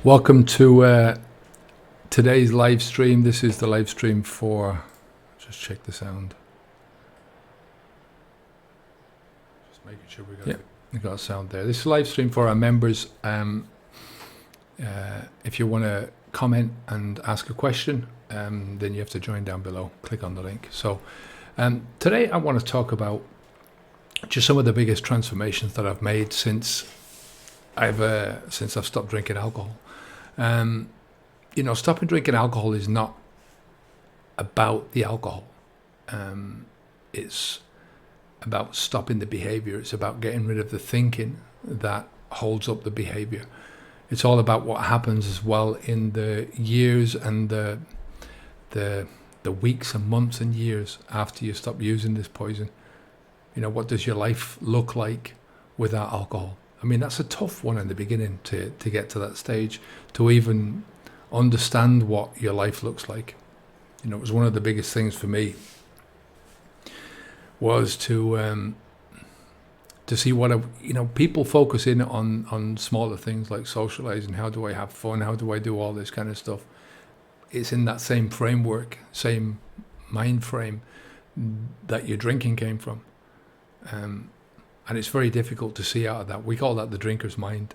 Welcome to today's live stream. This is the live stream for, just check the sound. Just making sure we got a sound there. This is a live stream for our members. If you want to comment and ask a question, then you have to join down below. Click on the link. So today I want to talk about just some of the biggest transformations that I've made since I've stopped drinking alcohol. Stopping drinking alcohol is not about the alcohol. It's about stopping the behavior. It's about getting rid of the thinking that holds up the behavior. It's all about what happens as well in the years and the weeks and months and years after you stop using this poison. What does your life look like without alcohol? I mean, that's a tough one in the beginning to get to that stage, to even understand what your life looks like. It was one of the biggest things for me was to see what, people focus in on smaller things like socializing. How do I have fun? How do I do all this kind of stuff? It's in that same framework, same mind frame that your drinking came from. And it's very difficult to see out of that. We call that the drinker's mind.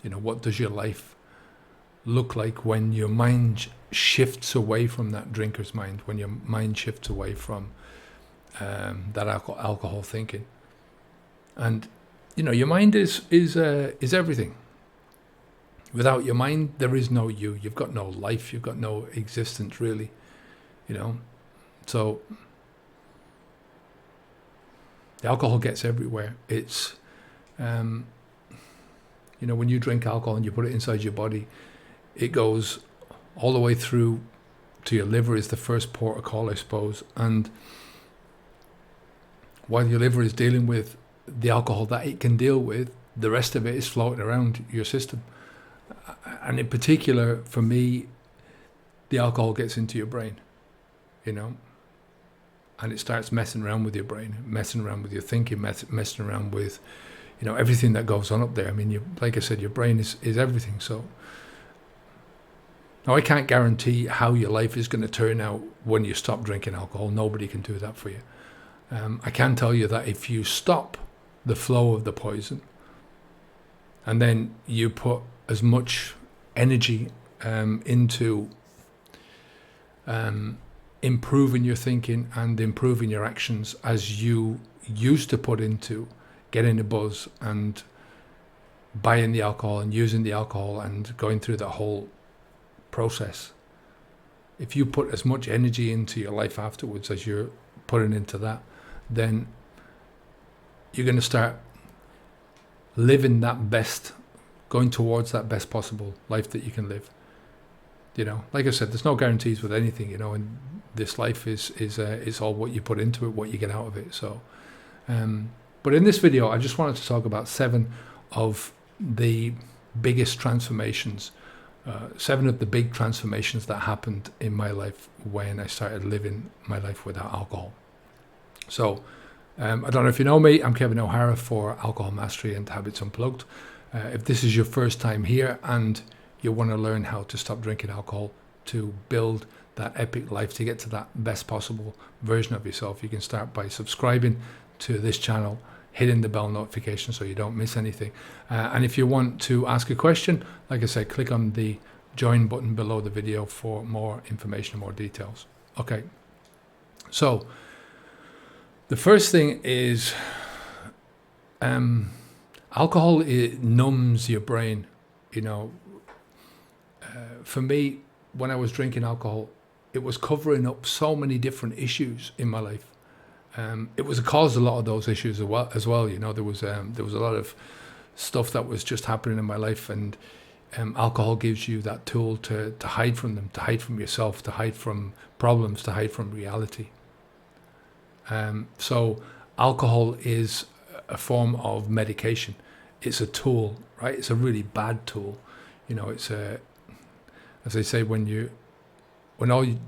What does your life look like when your mind shifts away from that drinker's mind, when your mind shifts away from that alcohol thinking? And, your mind is everything. Without your mind, there is no you. You've got no life. You've got no existence, really. So the alcohol gets everywhere. It's, when you drink alcohol and you put it inside your body, it goes all the way through to your liver is the first port of call, I suppose. And while your liver is dealing with the alcohol that it can deal with, the rest of it is floating around your system. And in particular, for me, the alcohol gets into your brain, and it starts messing around with your brain, messing around with your thinking, messing around with, everything that goes on up there. I mean, like I said, your brain is everything. So now I can't guarantee how your life is going to turn out when you stop drinking alcohol. Nobody can do that for you. I can tell you that if you stop the flow of the poison and then you put as much energy into improving your thinking and improving your actions as you used to put into getting a buzz and buying the alcohol and using the alcohol and going through that whole process. If you put as much energy into your life afterwards as you're putting into that, then you're going to start living that best, going towards that best possible life that you can live. Like I said, there's no guarantees with anything, and this life is all what you put into it, what you get out of it. So, but in this video, I just wanted to talk about 7 of the biggest transformations, 7 of the big transformations that happened in my life when I started living my life without alcohol. So, I don't know if you know me, I'm Kevin O'Hara for Alcohol Mastery and Habits Unplugged. If this is your first time here and you want to learn how to stop drinking alcohol to build that epic life, to get to that best possible version of yourself, you can start by subscribing to this channel, hitting the bell notification so you don't miss anything. And if you want to ask a question, like I said, click on the join button below the video for more information, more details. Okay, so the first thing is alcohol, it numbs your brain. For me, when I was drinking alcohol, it was covering up so many different issues in my life. It was caused a lot of those issues as well. There was a lot of stuff that was just happening in my life, and alcohol gives you that tool to hide from them, to hide from yourself, to hide from problems, to hide from reality. So alcohol is a form of medication. It's a tool, right? It's a really bad tool. It's as they say, the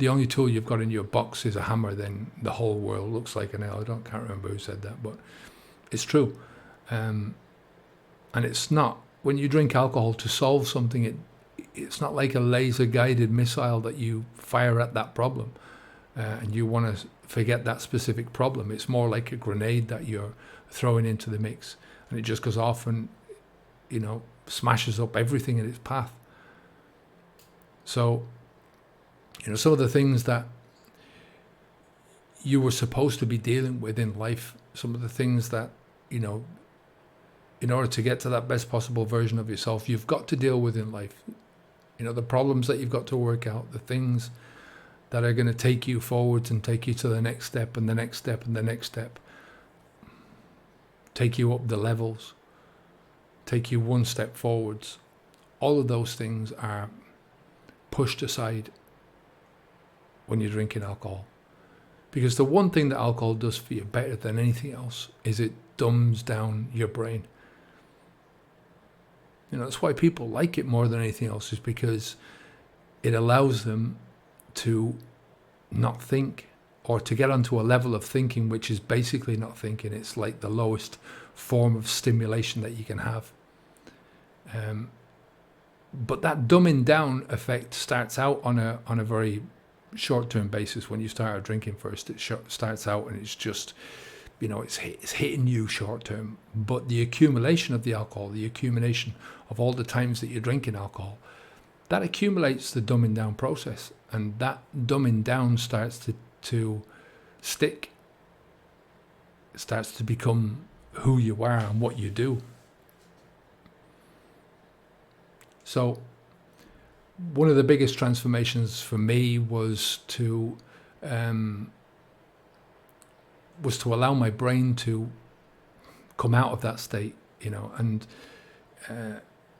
only tool you've got in your box is a hammer, then the whole world looks like a nail. Can't remember who said that, but it's true. And it's not when you drink alcohol to solve something, it's not like a laser-guided missile that you fire at that problem, and you want to forget that specific problem. It's more like a grenade that you're throwing into the mix, and it just goes off and, smashes up everything in its path. So, some of the things that you were supposed to be dealing with in life, some of the things that, in order to get to that best possible version of yourself, you've got to deal with in life. The problems that you've got to work out, the things that are going to take you forwards and take you to the next step and the next step and the next step. Take you up the levels, take you one step forwards. All of those things are pushed aside when you're drinking alcohol. Because the one thing that alcohol does for you better than anything else is it dumbs down your brain. That's why people like it more than anything else, is because it allows them to not think, or to get onto a level of thinking which is basically not thinking. It's like the lowest form of stimulation that you can have. But that dumbing down effect starts out on a very short-term basis. When you start drinking first, it starts out and it's just, it's hitting you short-term. But the accumulation of the alcohol, the accumulation of all the times that you're drinking alcohol, that accumulates the dumbing down process, and that dumbing down starts to stick. It starts to become who you are and what you do. So one of the biggest transformations for me was to allow my brain to come out of that state, and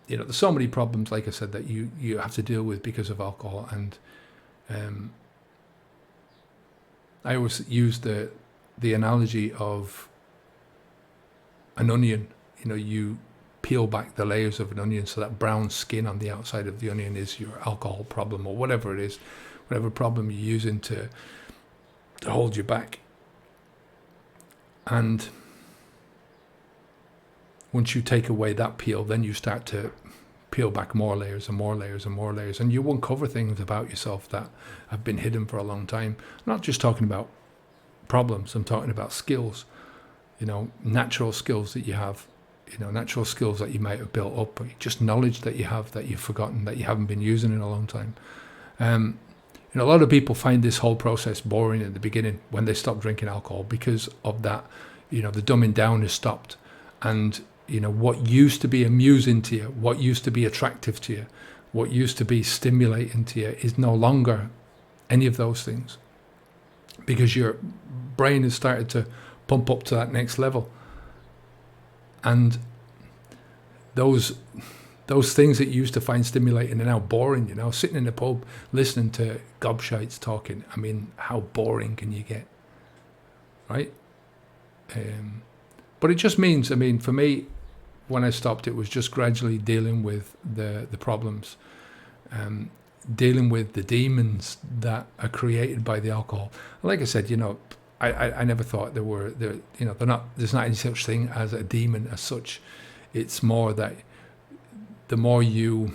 there's so many problems, like I said, that you have to deal with because of alcohol. And I always use the analogy of an onion. You peel back the layers of an onion, so that brown skin on the outside of the onion is your alcohol problem, or whatever it is, whatever problem you're using to hold you back. And once you take away that peel, then you start to peel back more layers and more layers and more layers, and you uncover things about yourself that have been hidden for a long time. I'm not just talking about problems, I'm talking about skills, natural skills that you have, natural skills that you might have built up, or just knowledge that you have that you've forgotten, that you haven't been using in a long time. A lot of people find this whole process boring at the beginning when they stop drinking alcohol, because of that, the dumbing down is stopped. And, what used to be amusing to you, what used to be attractive to you, what used to be stimulating to you is no longer any of those things, because your brain has started to pump up to that next level. And those things that you used to find stimulating are now boring. Sitting in a pub listening to gobshites talking, how boring can you get, right? But it just means, for me, when I stopped, it was just gradually dealing with the problems, dealing with the demons that are created by the alcohol. Like I said, I never thought there's not any such thing as a demon as such. It's more that the more you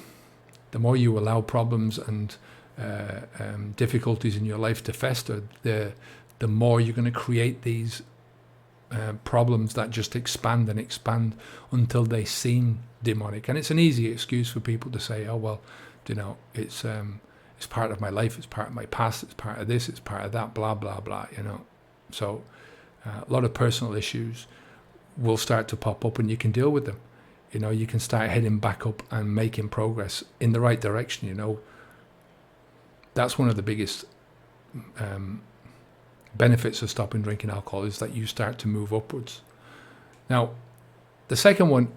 allow problems and difficulties in your life to fester, the more you're going to create these problems that just expand and expand until they seem demonic. And it's an easy excuse for people to say, oh well, it's part of my life, it's part of my past, it's part of this, it's part of that, blah blah blah. So a lot of personal issues will start to pop up, and you can deal with them. You can start heading back up and making progress in the right direction. That's one of the biggest benefits of stopping drinking alcohol, is that you start to move upwards. Now, the second one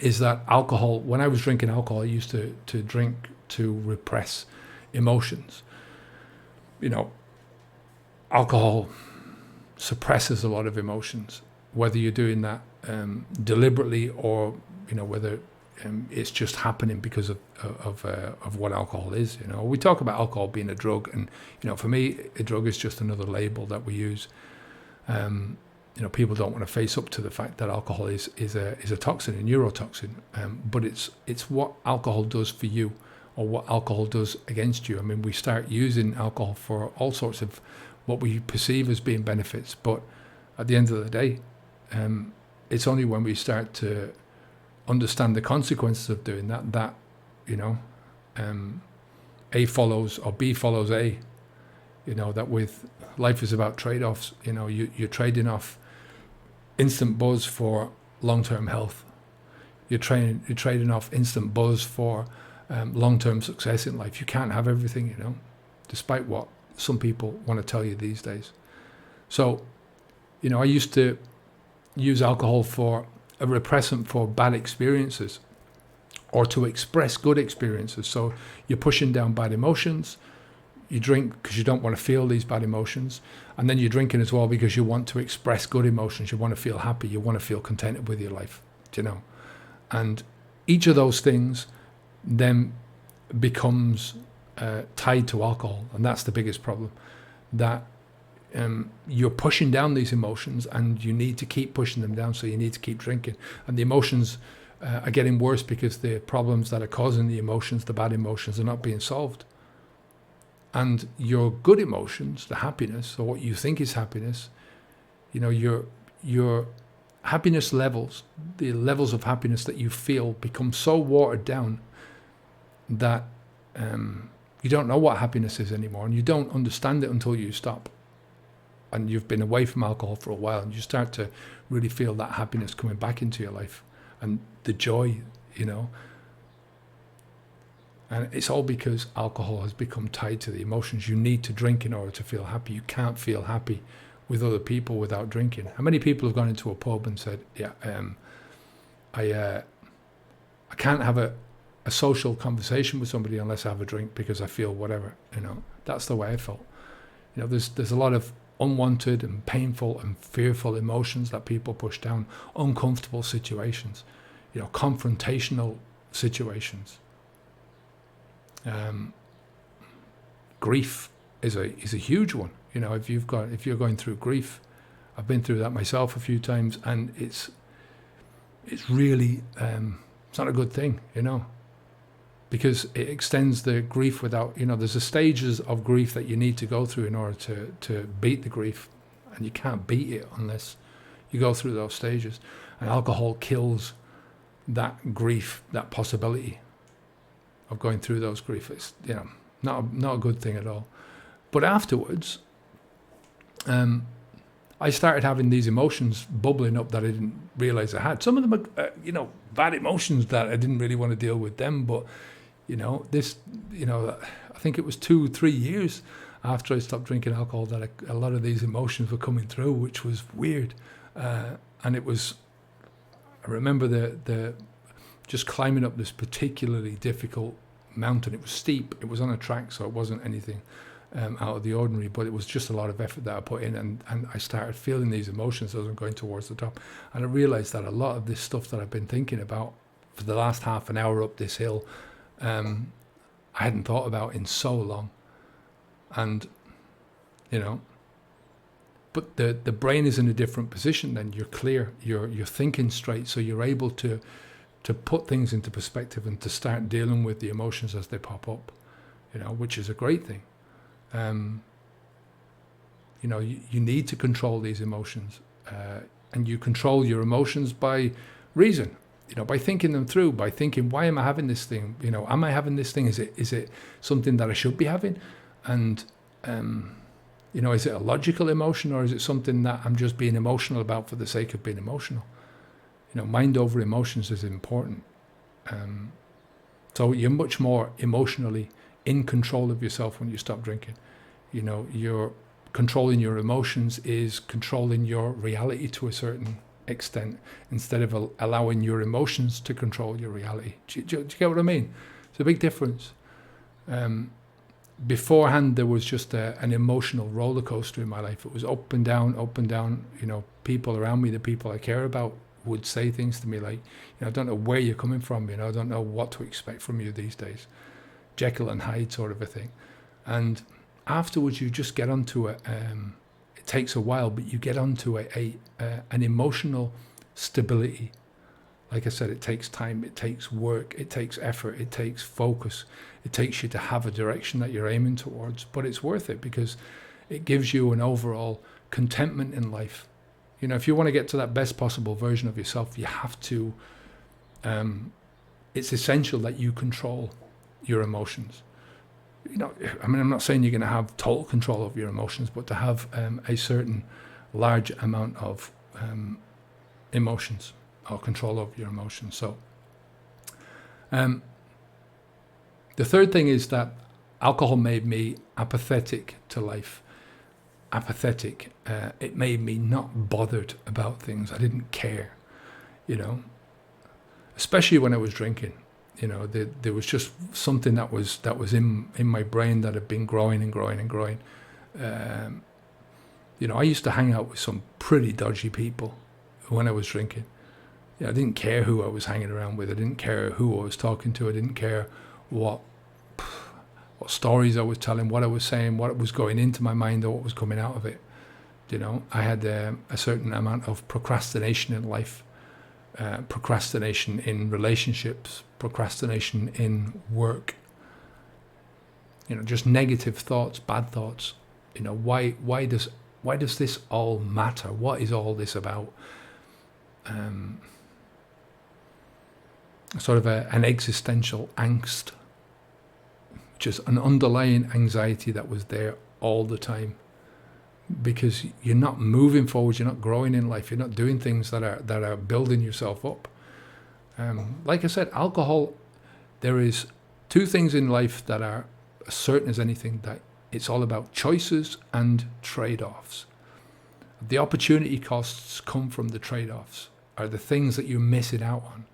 is that alcohol, when I was drinking alcohol, I used to drink to repress emotions. Alcohol suppresses a lot of emotions, whether you're doing that deliberately, or whether it's just happening because of what alcohol is. We talk about alcohol being a drug, and for me, a drug is just another label that we use. people don't want to face up to the fact that alcohol is a toxin, a neurotoxin. But it's what alcohol does for you, or what alcohol does against you. I mean, we start using alcohol for all sorts of what we perceive as being benefits, but at the end of the day, it's only when we start to understand the consequences of doing that A follows, or B follows A. That with life is about trade-offs. You're trading off instant buzz for long-term health. You're trading off instant buzz for long-term success in life. You can't have everything, despite what some people want to tell you these days. So, I used to use alcohol for a repressant for bad experiences, or to express good experiences. So you're pushing down bad emotions. You drink because you don't want to feel these bad emotions, and then you're drinking as well because you want to express good emotions. You want to feel happy. You want to feel contented with your life, and each of those things then becomes tied to alcohol, and that's the biggest problem. That you're pushing down these emotions, and you need to keep pushing them down, so you need to keep drinking, and the emotions are getting worse because the problems that are causing the emotions, the bad emotions, are not being solved. And your good emotions, the happiness, or what you think is happiness, your happiness levels, the levels of happiness that you feel, become so watered down that you don't know what happiness is anymore, and you don't understand it until you stop. And you've been away from alcohol for a while, and you start to really feel that happiness coming back into your life, and the joy, And it's all because alcohol has become tied to the emotions. You need to drink in order to feel happy. You can't feel happy with other people without drinking. How many people have gone into a pub and said, I can't have a social conversation with somebody unless I have a drink because I feel whatever, That's the way I felt. There's a lot of unwanted and painful and fearful emotions that people push down, uncomfortable situations, confrontational situations. Grief is a huge one. If you're going through grief, I've been through that myself a few times, and it's really it's not a good thing, because it extends the grief without, there's the stages of grief that you need to go through in order to beat the grief, and you can't beat it unless you go through those stages. And alcohol kills that grief, that possibility of going through those grief. It's not a good thing at all. But afterwards, I started having these emotions bubbling up that I didn't realize I had. Some of them are, bad emotions that I didn't really want to deal with them. But I think it was 2-3 years after I stopped drinking alcohol that a lot of these emotions were coming through, which was weird. And it was, I remember the just climbing up this particularly difficult mountain. It was steep. It was on a track, so it wasn't anything out of the ordinary, but it was just a lot of effort that I put in, and I started feeling these emotions as I'm going towards the top. And I realized that a lot of this stuff that I've been thinking about for the last half an hour up this hill, I hadn't thought about in so long. And, but the brain is in a different position then. You're clear, you're thinking straight, so you're able to put things into perspective and to start dealing with the emotions as they pop up, which is a great thing. You need to control these emotions, and you control your emotions by reason, by thinking them through, by thinking, why am I having this thing? Am I having this thing? Is it something that I should be having? And, is it a logical emotion, or is it something that I'm just being emotional about for the sake of being emotional? Mind over emotions is important. So you're much more emotionally in control of yourself when you stop drinking. You're controlling your emotions is controlling your reality to a certain extent, instead of allowing your emotions to control your reality. Do you get what I mean? It's a big difference. Beforehand, there was just an emotional roller coaster in my life. It was up and down, up and down. People around me, the people I care about, would say things to me like, I don't know where you're coming from, I don't know what to expect from you these days. Jekyll and Hyde sort of a thing. And afterwards, you just get onto it. takes a while, but you get onto an emotional stability. Like I said, it takes time, it takes work, it takes effort, it takes focus. It takes you to have a direction that you're aiming towards, but it's worth it because it gives you an overall contentment in life. If you want to get to that best possible version of yourself, you have to, it's essential that you control your emotions. I'm not saying you're going to have total control of your emotions, but to have a certain large amount of emotions or control over your emotions. So the third thing is that alcohol made me apathetic to life. Apathetic. It made me not bothered about things. I didn't care, especially when I was drinking. There was just something that was in my brain that had been growing and growing and growing. I used to hang out with some pretty dodgy people when I was drinking. I didn't care who I was hanging around with. I didn't care who I was talking to. I didn't care what stories I was telling, what I was saying, what was going into my mind or what was coming out of it. I had a certain amount of procrastination in life. Procrastination in relationships, procrastination in work, just negative thoughts, bad thoughts. Why does this all matter? What is all this about? Sort of an existential angst, just an underlying anxiety that was there all the time. Because you're not moving forward, you're not growing in life, you're not doing things that are building yourself up. Like I said, alcohol, there is two things in life that are as certain as anything, that it's all about choices and trade-offs. The opportunity costs come from the trade-offs, are the things that you're missing out on.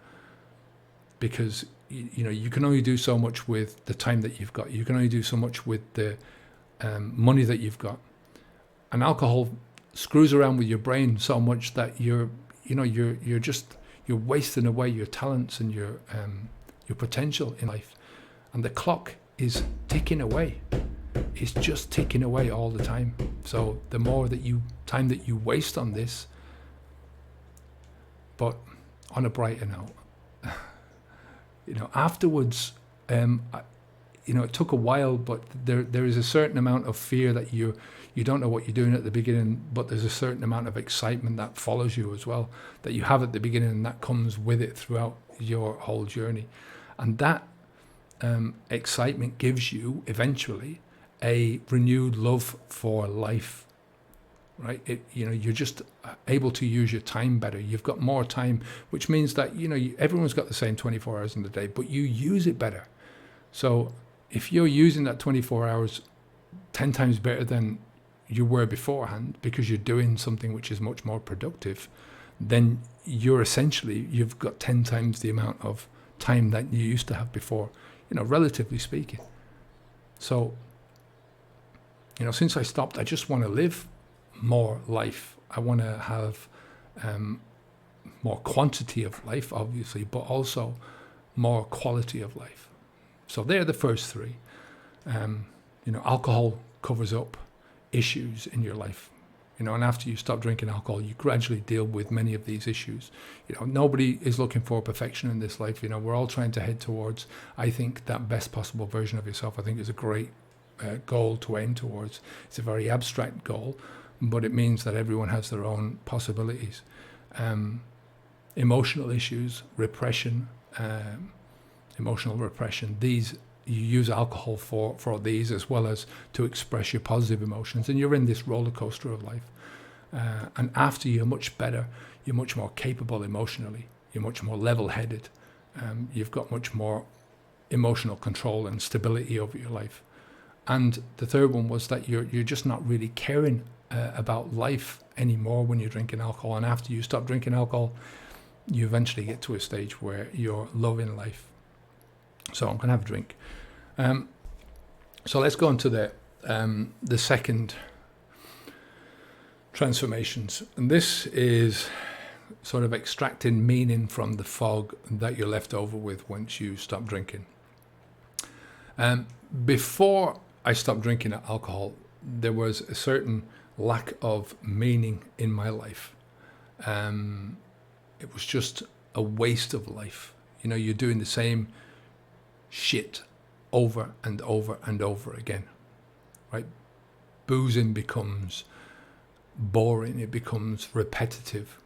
Because you can only do so much with the time that you've got. You can only do so much with the money that you've got. And alcohol screws around with your brain so much that you're wasting away your talents and your potential in life. And the clock is ticking away. It's just ticking away all the time. So the more time that you waste on this, but on a brighter note, afterwards, it took a while, but there is a certain amount of fear that you don't know what you're doing at the beginning, but there's a certain amount of excitement that follows you as well, that you have at the beginning, and that comes with it throughout your whole journey. And that excitement gives you eventually a renewed love for life, right? You're just able to use your time better. You've got more time, which means that, everyone's got the same 24 hours in the day, but you use it better. So if you're using that 24 hours 10 times better than you were beforehand, because you're doing something which is much more productive, then you've got 10 times the amount of time that you used to have before, relatively speaking. So, since I stopped, I just want to live more life. I want to have more quantity of life, obviously, but also more quality of life. So they're the first three. Alcohol covers up issues in your life. And after you stop drinking alcohol, you gradually deal with many of these issues. Nobody is looking for perfection in this life. We're all trying to head towards, I think, that best possible version of yourself. I think is a great goal to aim towards. It's a very abstract goal, but it means that everyone has their own possibilities. Emotional issues, repression, emotional repression, these you use alcohol for these, as well as to express your positive emotions, and you're in this roller coaster of life. And after you're much better, you're much more capable emotionally, you're much more level-headed, you've got much more emotional control and stability over your life. And the third one was that you're just not really caring about life anymore when you're drinking alcohol. And after you stop drinking alcohol, you eventually get to a stage where you're loving life. So I'm going to have a drink. So let's go on to the second transformations. And this is sort of extracting meaning from the fog that you're left over with once you stop drinking. Before I stopped drinking alcohol, there was a certain lack of meaning in my life. It was just a waste of life. You know, you're doing the same shit over and over and over again, right? Boozing becomes boring. It becomes repetitive.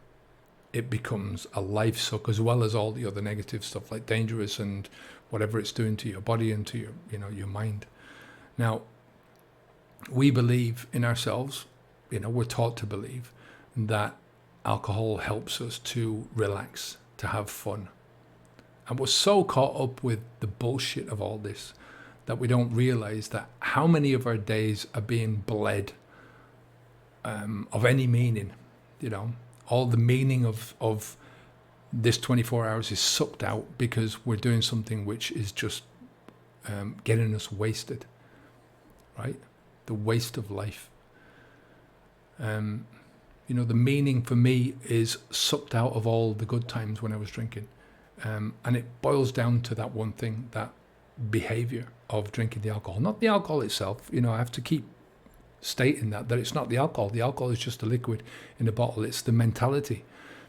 It becomes a life suck, as well as all the other negative stuff like dangerous and whatever it's doing to your body and to your, your mind. Now, we believe in ourselves. We're taught to believe that alcohol helps us to relax, to have fun. And we're so caught up with the bullshit of all this that we don't realize that how many of our days are being bled of any meaning. All the meaning of this 24 hours is sucked out because we're doing something which is just getting us wasted, right? The waste of life. The meaning for me is sucked out of all the good times when I was drinking. And it boils down to that one thing, that behavior of drinking the alcohol, not the alcohol itself. I have to keep stating that it's not the alcohol. The alcohol is just a liquid in a bottle. It's the mentality,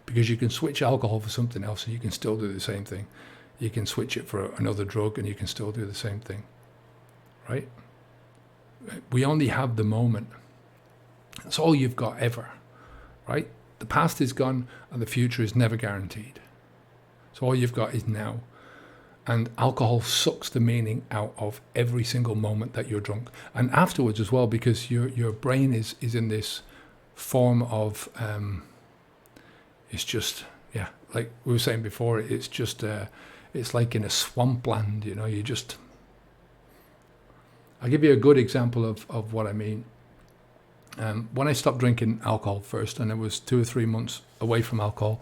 because you can switch alcohol for something else and you can still do the same thing. You can switch it for another drug and you can still do the same thing, right? We only have the moment. That's all you've got ever, right? The past is gone and the future is never guaranteed. So all you've got is now. And alcohol sucks the meaning out of every single moment that you're drunk. And afterwards as well, because your brain is in this form of, it's just, like we were saying before, it's just, it's like in a swampland, I'll give you a good example of what I mean. When I stopped drinking alcohol first, and it was 2 or 3 months away from alcohol,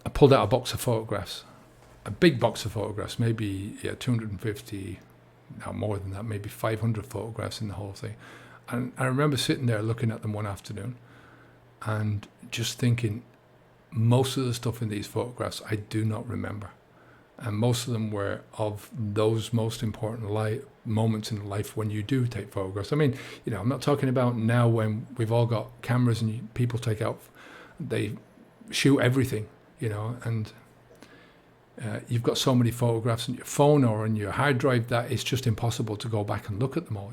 I pulled out a box of photographs, a big box of photographs, maybe 250, no more than that, maybe 500 photographs in the whole thing. And I remember sitting there looking at them one afternoon and just thinking, most of the stuff in these photographs I do not remember. And most of them were of those most important moments in life when you do take photographs. I mean, I'm not talking about now when we've all got cameras and people they shoot everything, and you've got so many photographs on your phone or on your hard drive that it's just impossible to go back and look at them all,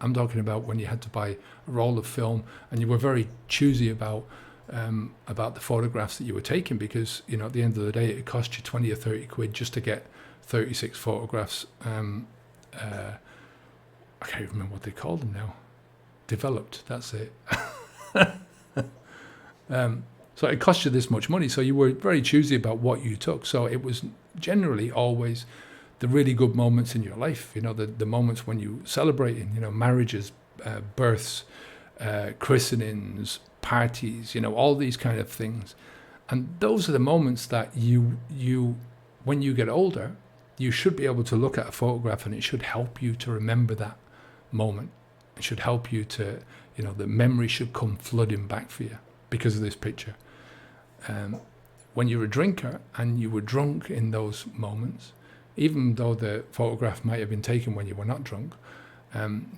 I'm talking about when you had to buy a roll of film and you were very choosy about the photographs that you were taking, because at the end of the day it cost you 20 or 30 quid just to get 36 photographs. I can't remember what they called them now. Developed, that's it. So it cost you this much money, so you were very choosy about what you took. So it was generally always the really good moments in your life, the moments when you celebrating, marriages, births, christenings, parties, all these kind of things. And those are the moments that you when you get older, you should be able to look at a photograph and it should help you to remember that moment. It should help you to, the memory should come flooding back for you because of this picture. When you're a drinker and you were drunk in those moments, even though the photograph might have been taken when you were not drunk,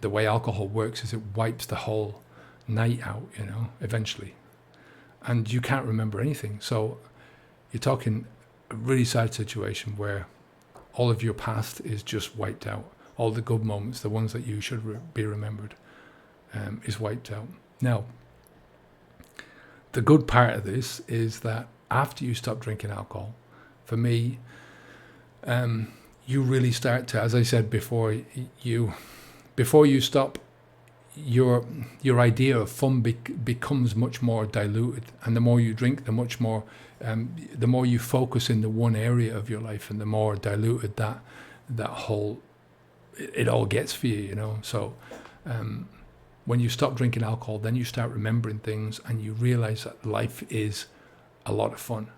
the way alcohol works is it wipes the whole night out, eventually. And you can't remember anything. So you're talking a really sad situation where all of your past is just wiped out. All the good moments, the ones that you should be remembered, is wiped out. Now, the good part of this is that after you stop drinking alcohol, for me, you really start to, as I said before you stop, your idea of fun becomes much more diluted, and the more you drink, the more you focus in the one area of your life, and the more diluted that whole it all gets for you. So when you stop drinking alcohol, then you start remembering things, and you realize that life is a lot of fun.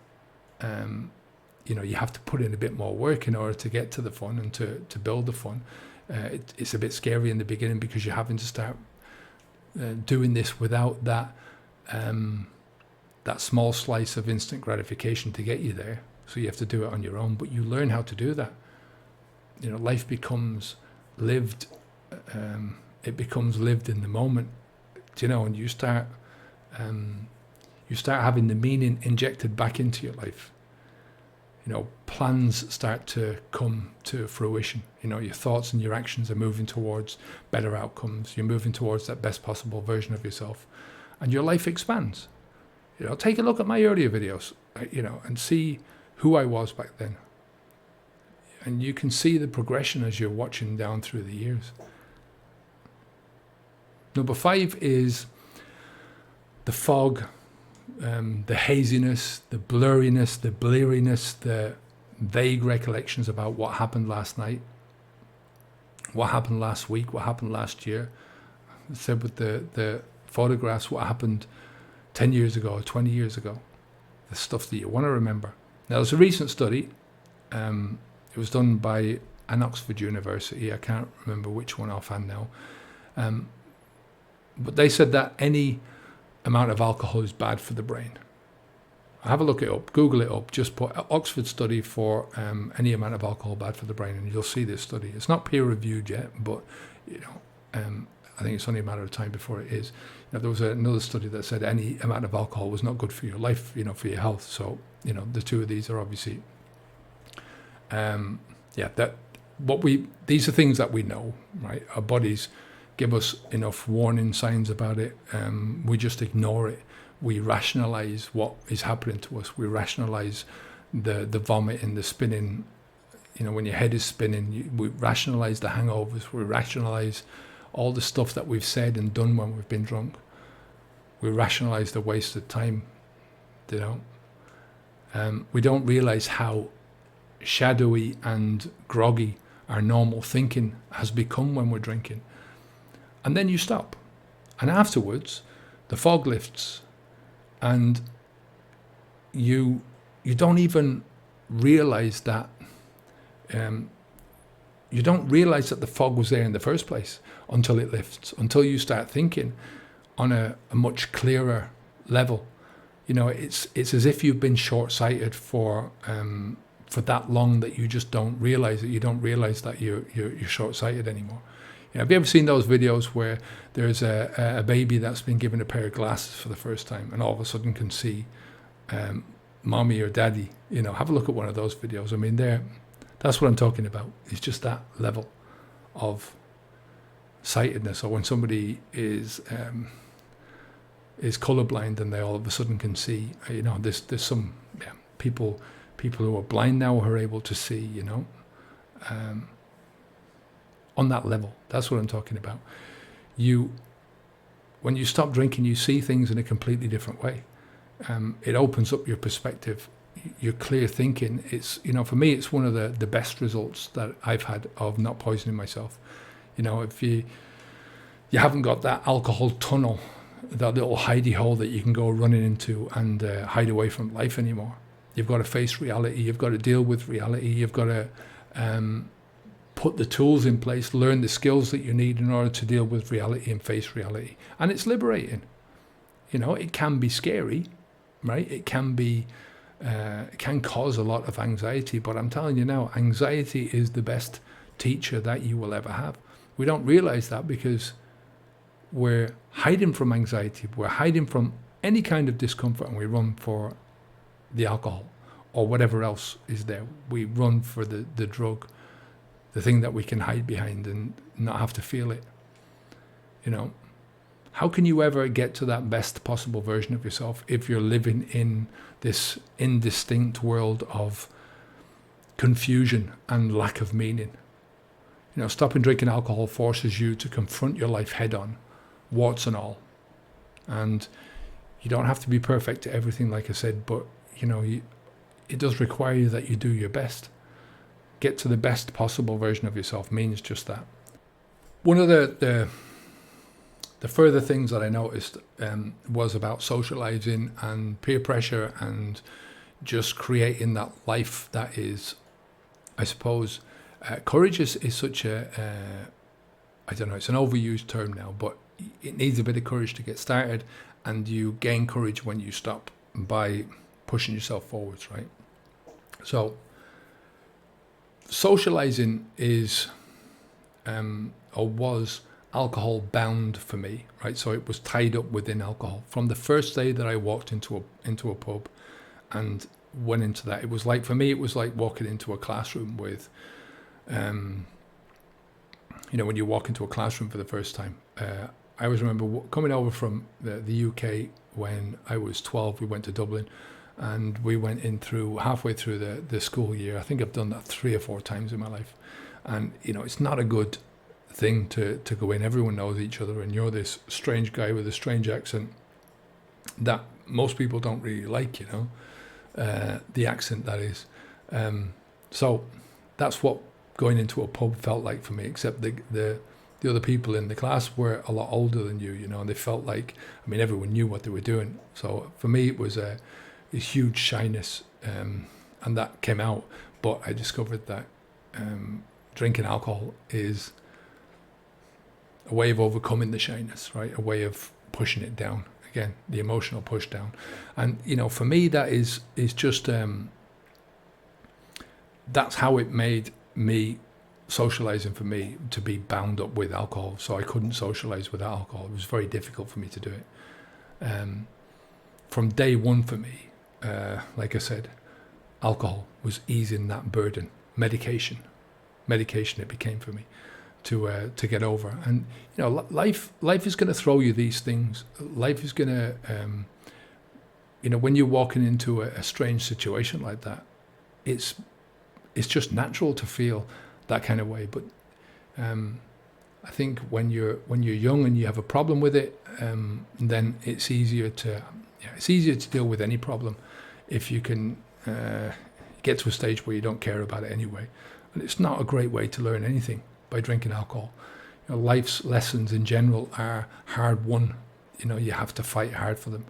You have to put in a bit more work in order to get to the fun and to build the fun. It's a bit scary in the beginning because you're having to start doing this without that small slice of instant gratification to get you there. So you have to do it on your own, but you learn how to do that. Life becomes lived it becomes lived in the moment, and you start having the meaning injected back into your life. Plans start to come to fruition. Your thoughts and your actions are moving towards better outcomes. You're moving towards that best possible version of yourself, and your life expands. Take a look at my earlier videos, and see who I was back then. And you can see the progression as you're watching down through the years. Number 5 is the fog, the haziness, the blurriness, the bleariness, the vague recollections about what happened last night, what happened last week, what happened last year. I said with the photographs, what happened 10 years ago or 20 years ago, the stuff that you want to remember. Now, there's a recent study. It was done by an Oxford University. I can't remember which one offhand now. But they said that any amount of alcohol is bad for the brain. Have a look it up, Google it up, just put Oxford study for any amount of alcohol bad for the brain, and you'll see this study. It's not peer reviewed yet, but I think it's only a matter of time before it is. There was another study that said any amount of alcohol was not good for your life, for your health. So, the two of these are obviously, these are things that we know, right? Our bodies give us enough warning signs about it. We just ignore it. We rationalize what is happening to us. We rationalize the vomit and the spinning. When your head is spinning, we rationalize the hangovers. We rationalize all the stuff that we've said and done when we've been drunk. We rationalize the wasted time. We don't realize how shadowy and groggy our normal thinking has become when we're drinking. And then you stop. And afterwards, the fog lifts, and you don't even realize that you don't realize that the fog was there in the first place until it lifts, until you start thinking on a much clearer level. It's as if you've been short-sighted for that long that you just don't realize it. You don't realize that you're short-sighted anymore. Have you ever seen those videos where there's a baby that's been given a pair of glasses for the first time and all of a sudden can see mommy or daddy? Have a look at one of those videos. I mean, that's what I'm talking about. It's just that level of sightedness, or when somebody is colorblind and they all of a sudden can see. There's some people who are blind now who are able to see. On that level, that's what I'm talking about. When you stop drinking, you see things in a completely different way. It opens up your perspective, your clear thinking. It's for me, it's one of the best results that I've had of not poisoning myself. If you haven't got that alcohol tunnel, that little hidey hole that you can go running into and hide away from life anymore. You've got to face reality. You've got to deal with reality. You've got to put the tools in place, learn the skills that you need in order to deal with reality and face reality. And it's liberating. It can be scary, right? It can cause a lot of anxiety, but I'm telling you now, anxiety is the best teacher that you will ever have. We don't realize that because we're hiding from anxiety. We're hiding from any kind of discomfort, and we run for the alcohol or whatever else is there. We run for the drug, the thing that we can hide behind and not have to feel it. How can you ever get to that best possible version of yourself if you're living in this indistinct world of confusion and lack of meaning? Stopping drinking alcohol forces you to confront your life head on, warts and all. And you don't have to be perfect at everything, like I said, but it does require you that you do your best. Get to the best possible version of yourself means just that. One of the further things that I noticed was about socializing and peer pressure and just creating that life that is, I suppose, courage is such I don't know, it's an overused term now, but it needs a bit of courage to get started, and you gain courage when you stop by pushing yourself forwards, right? So socializing is or was alcohol bound for me, right? So it was tied up within alcohol. From the first day that I walked into a pub and went into that, it was like, for me, it was like walking into a classroom with, when you walk into a classroom for the first time. I always remember coming over from the UK when I was 12. We went to Dublin, and we went in halfway through the school year. I think I've done that 3 or 4 times in my life. And, it's not a good thing to go in. Everyone knows each other, and you're this strange guy with a strange accent that most people don't really like, the accent, that is. So that's what going into a pub felt like for me, except the other people in the class were a lot older than you, and they felt like, everyone knew what they were doing. So for me, it was a huge shyness, and that came out. But I discovered that drinking alcohol is a way of overcoming the shyness, right? A way of pushing it down. Again, the emotional push down. And, for me, that is just, that's how it made me, socializing for me, to be bound up with alcohol. So I couldn't socialize without alcohol. It was very difficult for me to do it. From day one for me, like I said, alcohol was easing that burden. Medication it became for me to get over. And life is going to throw you these things. Life is going to when you're walking into a strange situation like that, it's just natural to feel that kind of way. But I think when you're young and you have a problem with it, then it's easier to deal with any problem if you can get to a stage where you don't care about it anyway. And it's not a great way to learn anything by drinking alcohol. Life's lessons in general are hard won. You have to fight hard for them.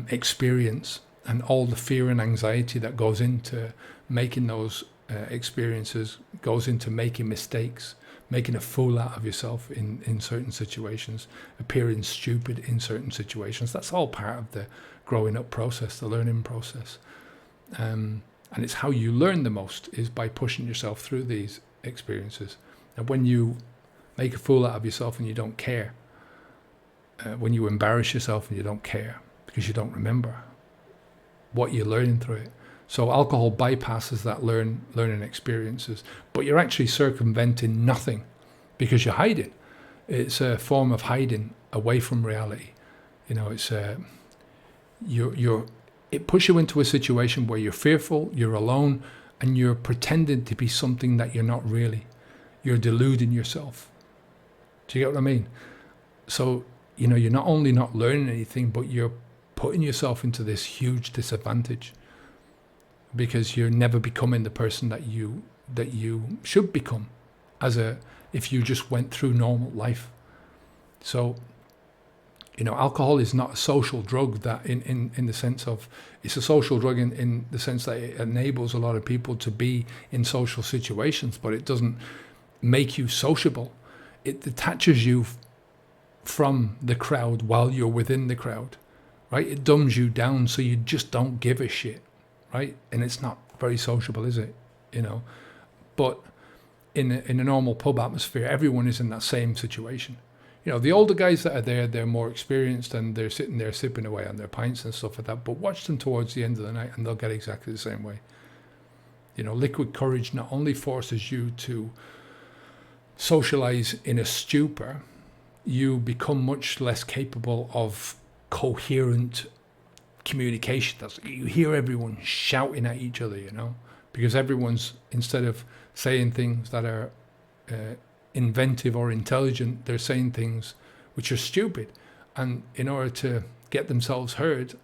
Experience and all the fear and anxiety that goes into making those experiences, goes into making mistakes, making a fool out of yourself in certain situations, appearing stupid in certain situations. That's all part of the growing up process, the learning process. And it's how you learn the most, is by pushing yourself through these experiences. And when you make a fool out of yourself and you don't care, when you embarrass yourself and you don't care because you don't remember what you're learning through it. So alcohol bypasses that learning experiences, but you're actually circumventing nothing because you're hiding. It's a form of hiding away from reality. It's it pushes you into a situation where you're fearful, you're alone, and you're pretending to be something that you're not really. You're deluding yourself. Do you get what I mean? So, you're not only not learning anything, but you're putting yourself into this huge disadvantage because you're never becoming the person that you should become if you just went through normal life. So, alcohol is not a social drug that in the sense of, it's a social drug in the sense that it enables a lot of people to be in social situations, but it doesn't make you sociable. It detaches you from the crowd while you're within the crowd, right? It dumbs you down so you just don't give a shit, right? And it's not very sociable, is it? But in a normal pub atmosphere, everyone is in that same situation. The older guys that are there, they're more experienced and they're sitting there sipping away on their pints and stuff like that. But watch them towards the end of the night and they'll get exactly the same way. Liquid courage not only forces you to socialize in a stupor, you become much less capable of coherent communication. You hear everyone shouting at each other, because everyone's, instead of saying things that are inventive or intelligent, they're saying things which are stupid. And in order to get themselves heard,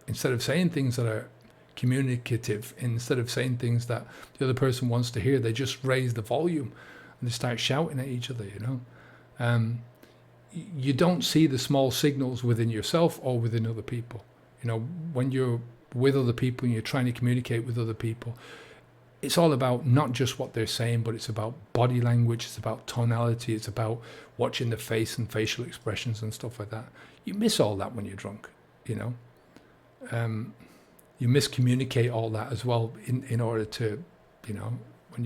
instead of saying things that are communicative, instead of saying things that the other person wants to hear, they just raise the volume and they start shouting at each other, You don't see the small signals within yourself or within other people. When you're with other people and you're trying to communicate with other people, it's all about not just what they're saying, but it's about body language, it's about tonality, it's about watching the face and facial expressions and stuff like that. You miss all that when you're drunk, You miscommunicate all that as well in order to, when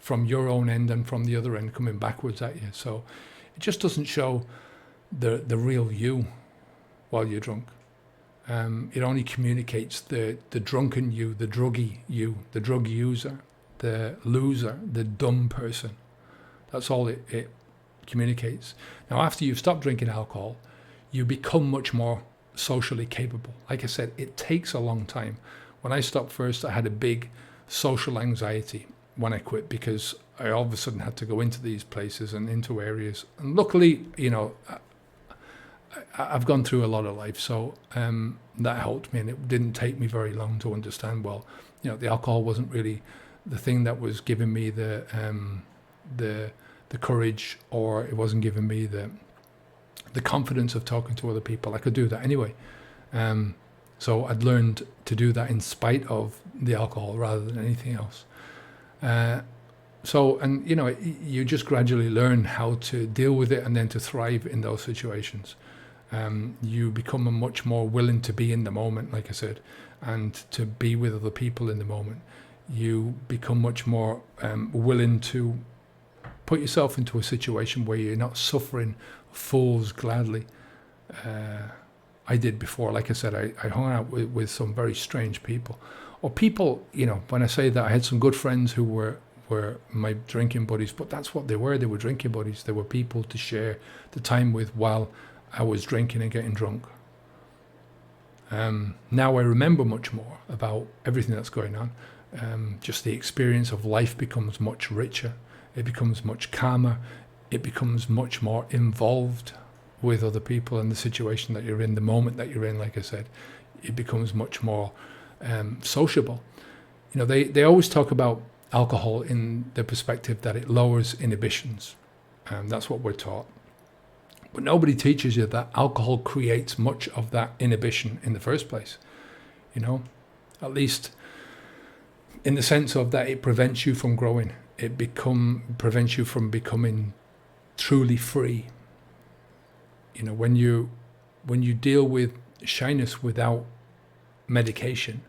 from your own end and from the other end coming backwards at you. So it just doesn't show the real you while you're drunk. It only communicates the drunken you, the druggy you, the drug user, the loser, the dumb person. That's all it communicates. Now, after you've stopped drinking alcohol, you become much more socially capable. Like I said, it takes a long time. When I stopped first, I had a big social anxiety when I quit, because I all of a sudden had to go into these places and into areas. And luckily, I've gone through a lot of life, so that helped me, and it didn't take me very long to understand, well, the alcohol wasn't really the thing that was giving me the courage, or it wasn't giving me the confidence of talking to other people. I could do that anyway. So I'd learned to do that in spite of the alcohol rather than anything else. You just gradually learn how to deal with it and then to thrive in those situations. You become much more willing to be in the moment, like I said, and to be with other people in the moment. You become much more willing to put yourself into a situation where you're not suffering fools gladly. I did before. Like I said, I hung out with some very strange people. Or people, when I say that, I had some good friends who were my drinking buddies, but that's what they were. They were drinking buddies. They were people to share the time with while I was drinking and getting drunk. Now I remember much more about everything that's going on. Just the experience of life becomes much richer. It becomes much calmer. It becomes much more involved with other people and the situation that you're in, the moment that you're in. Like I said, it becomes much more sociable. They always talk about alcohol in the perspective that it lowers inhibitions. That's what we're taught. But nobody teaches you that alcohol creates much of that inhibition in the first place. At least in the sense of that it prevents you from growing. It prevents you from becoming truly free. When you deal with shyness without medication,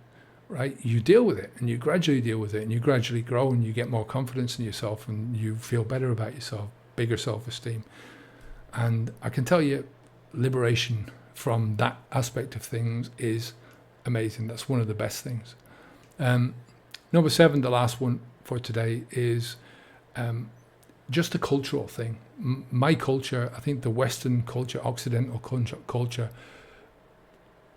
right? You deal with it, and you gradually deal with it, and you gradually grow, and you get more confidence in yourself, and you feel better about yourself, bigger self-esteem. And I can tell you, liberation from that aspect of things is amazing. That's one of the best things. Number 7, the last one for today, is just a cultural thing. My culture, I think the Western culture, Occidental culture,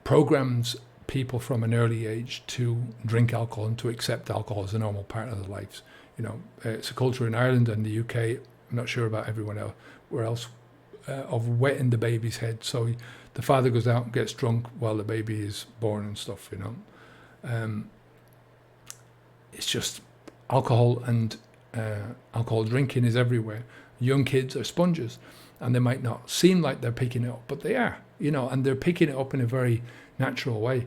programs people from an early age to drink alcohol and to accept alcohol as a normal part of their lives. It's a culture in Ireland and the UK, I'm not sure about everyone else, where else, of wetting the baby's head. So the father goes out and gets drunk while the baby is born and stuff, It's just alcohol, and alcohol drinking is everywhere. Young kids are sponges, and they might not seem like they're picking it up, but they are, and they're picking it up in a very natural way.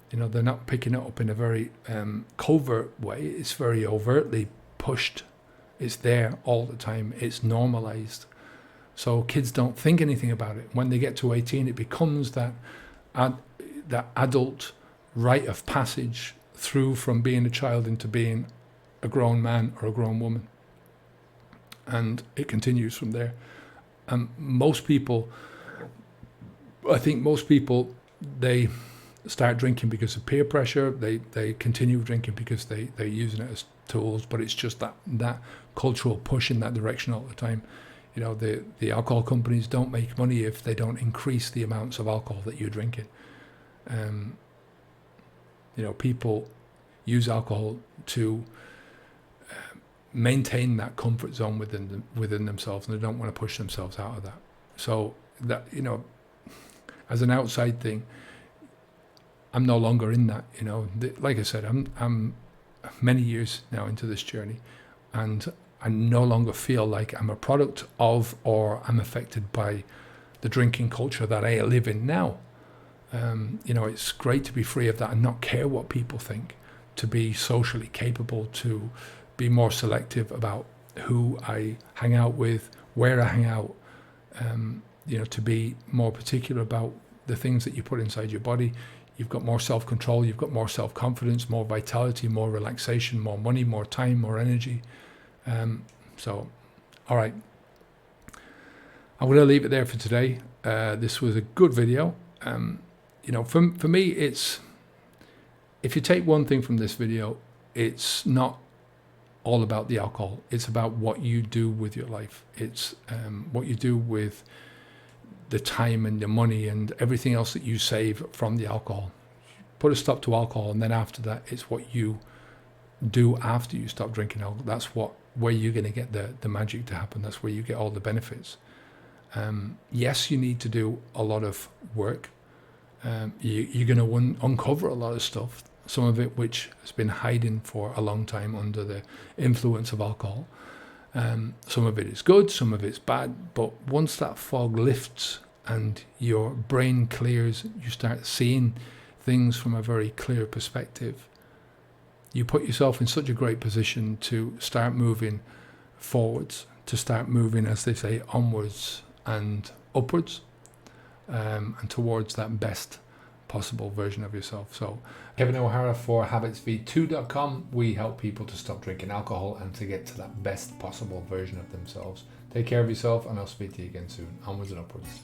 They're not picking it up in a very covert way. It's very overtly pushed. It's there all the time. It's normalized. So kids don't think anything about it. When they get to 18, it becomes that adult rite of passage through from being a child into being a grown man or a grown woman. And it continues from there. Most people, they start drinking because of peer pressure. They continue drinking because they're using it as tools, but it's just that cultural push in that direction all the time. The alcohol companies don't make money if they don't increase the amounts of alcohol that you're drinking. People use alcohol to maintain that comfort zone within themselves, and they don't want to push themselves out of that. So that, as an outside thing, I'm no longer in that. Like I said, I'm many years now into this journey, and I no longer feel like I'm a product of, or I'm affected by the drinking culture that I live in now. It's great to be free of that and not care what people think, to be socially capable, to be more selective about who I hang out with, where I hang out, to be more particular about the things that you put inside your body. You've got more self-control, you've got more self-confidence, more vitality, more relaxation, more money, more time, more energy. So, all right. I'm going to leave it there for today. This was a good video. For me, it's, if you take one thing from this video, it's not all about the alcohol. It's about what you do with your life. It's what you do with the time and the money and everything else that you save from the alcohol. Put a stop to alcohol, and then after that, it's what you do after you stop drinking alcohol. That's where you're going to get the magic to happen. That's where you get all the benefits. Yes, you need to do a lot of work. You're going to uncover a lot of stuff, some of it which has been hiding for a long time under the influence of alcohol. Some of it is good, some of it's bad, but once that fog lifts and your brain clears, you start seeing things from a very clear perspective. You put yourself in such a great position to start moving forwards, to start moving, as they say, onwards and upwards, and towards that best possible version of yourself. So, Kevin O'Hara for habitsv2.com. We help people to stop drinking alcohol and to get to that best possible version of themselves. Take care of yourself, and I'll speak to you again soon. Onwards and upwards.